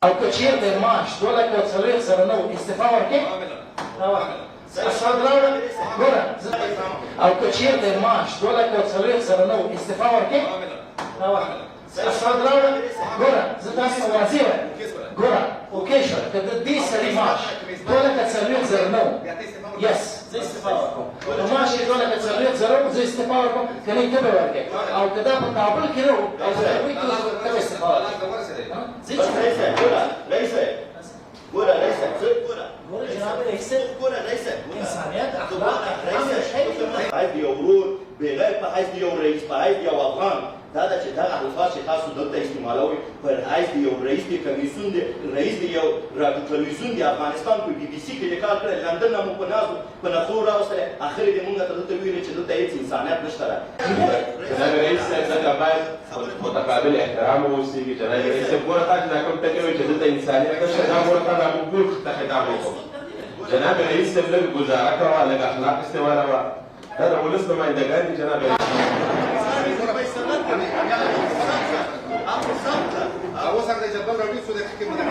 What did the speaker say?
او که چېرته معاش 2,40,000 نه و استعفا ورکړې ګوره او که چېرته معاش 2,40,000 نه و استعفا ورکړې ګوره زه تاسو ته واضح وایم ګوره اوکې شوه که د دې سړي معاش 2,40,000 نه و یس زه استعفا ورکوم نو معاش یې 2,40,000 و زه استعفا ورکوم که نه ته به ورکړې او که دا په کابل کې نه و او په هغوی کې ته به استعفا ګوره رئیس صاحب ګوره جناب رئیس ګوره رئیس صاحب انسانیت اخلاق حیث د یو ورور بغیر په حیث د یو رئیس په حیث د یو افغان دا ده چې دغه الفاظ چې تاسو دلته استعمالوئ پر حیث د یو رئیس د کمیسیون رئیس د یو راډیو تلویزیون د افغانستان په بي بي سي کې کار کړی لندن نه مو په نازو په نخرو راوستلی اخر یې موږ ته دلته ویلې چې دلته هېڅ انسانیت نشته ده جناب رئیس صاحب ځکه باید متقابل احترام واوسېږي جناب رئیس صاحب ګوره تاسو دا کوم ټکي وایي چې دلته انسانیت نشته دا ګوره تا دا موږ ټول ته خطاب وکړو جناب رئیس صاحب لږ ګزاره کوه لږ اخلاق استعمالوه دا د ولس نمایندګان دي جناب رئیس اوس هغه د جدول راوړي څو دقیقې مده